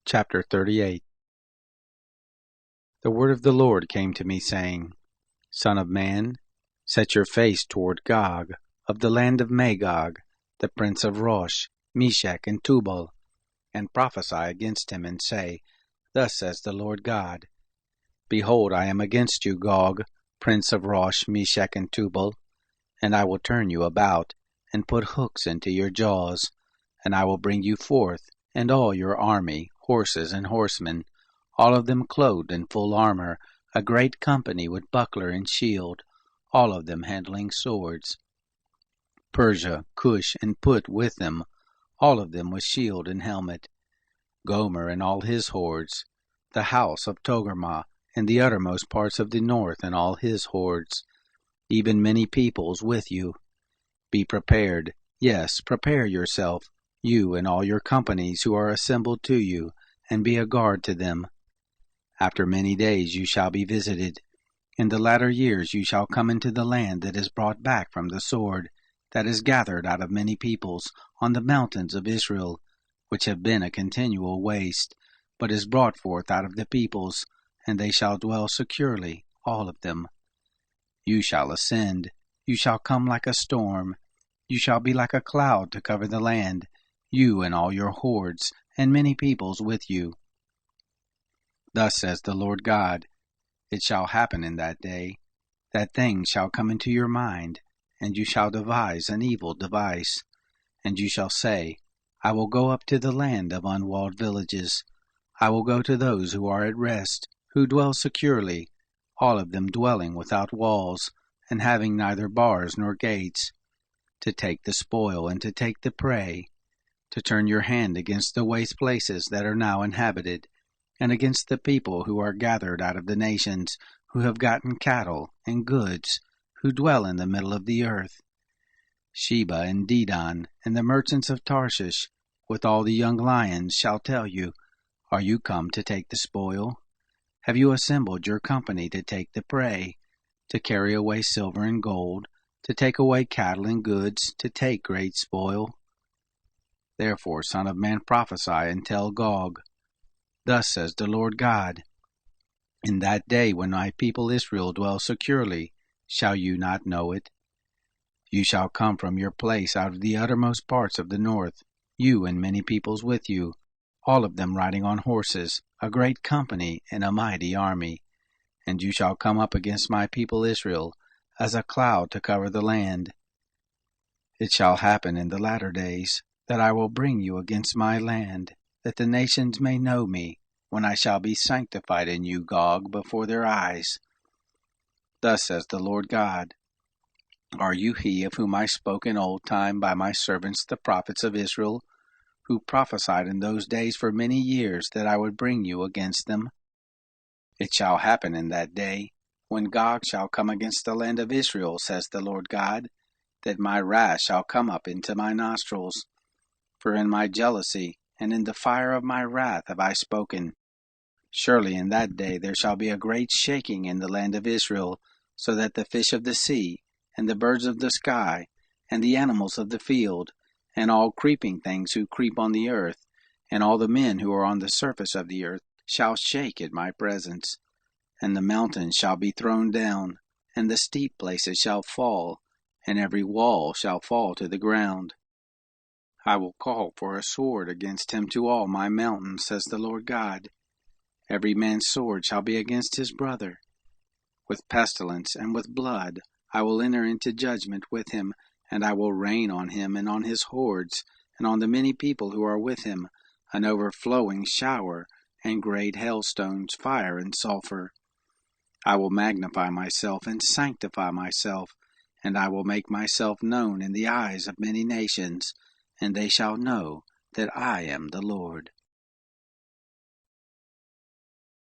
Chapter 38. The word of the Lord came to me, saying, Son of man, set your face toward Gog, of the land of Magog, the prince of Rosh, Meshech, and Tubal, and prophesy against him, and say, Thus says the Lord God, Behold, I am against you, Gog, prince of Rosh, Meshech, and Tubal, and I will turn you about, and put hooks into your jaws, and I will bring you forth, and all your army, horses and horsemen, all of them clothed in full armor, a great company with buckler and shield, all of them handling swords. Persia, Cush, and Put with them, all of them with shield and helmet. Gomer and all his hordes, the house of Togarmah, and the uttermost parts of the north and all his hordes, even many peoples with you. Be prepared, yes, prepare yourself, you and all your companies who are assembled to you, and be a guard to them. After many days you shall be visited. In the latter years you shall come into the land that is brought back from the sword, that is gathered out of many peoples, on the mountains of Israel, which have been a continual waste, but is brought forth out of the peoples, and they shall dwell securely, all of them. You shall ascend, you shall come like a storm, you shall be like a cloud to cover the land, you and all your hordes, and many peoples with you. Thus says the Lord God, It shall happen in that day, that things shall come into your mind, and you shall devise an evil device, and you shall say, I will go up to the land of unwalled villages, I will go to those who are at rest, who dwell securely, all of them dwelling without walls, and having neither bars nor gates, to take the spoil and to take the prey, to turn your hand against the waste places that are now inhabited, and against the people who are gathered out of the nations, who have gotten cattle and goods, who dwell in the middle of the earth. Sheba and Dedan, and the merchants of Tarshish, with all the young lions, shall tell you, Are you come to take the spoil? Have you assembled your company to take the prey, to carry away silver and gold, to take away cattle and goods, to take great spoil? Therefore, Son of man, prophesy and tell Gog, Thus says the Lord God, In that day when my people Israel dwells securely, shall you not know it? You shall come from your place out of the uttermost parts of the north, you and many peoples with you, all of them riding on horses, a great company and a mighty army. And you shall come up against my people Israel, as a cloud to cover the land. It shall happen in the latter days, that I will bring you against my land, that the nations may know me, when I shall be sanctified in you, Gog, before their eyes. Thus says the Lord God, Are you he of whom I spoke in old time by my servants the prophets of Israel, who prophesied in those days for many years that I would bring you against them? It shall happen in that day, when Gog shall come against the land of Israel, says the Lord God, that my wrath shall come up into my nostrils. For in my jealousy and in the fire of my wrath have I spoken. Surely in that day there shall be a great shaking in the land of Israel, so that the fish of the sea, and the birds of the sky, and the animals of the field, and all creeping things who creep on the earth, and all the men who are on the surface of the earth, shall shake at my presence. And the mountains shall be thrown down, and the steep places shall fall, and every wall shall fall to the ground. I will call for a sword against him to all my mountains, says the Lord God. Every man's sword shall be against his brother. With pestilence and with blood I will enter into judgment with him, and I will rain on him and on his hordes, and on the many people who are with him, an overflowing shower, and great hailstones, fire and sulfur. I will magnify myself and sanctify myself, and I will make myself known in the eyes of many nations, and they shall know that I am the Lord.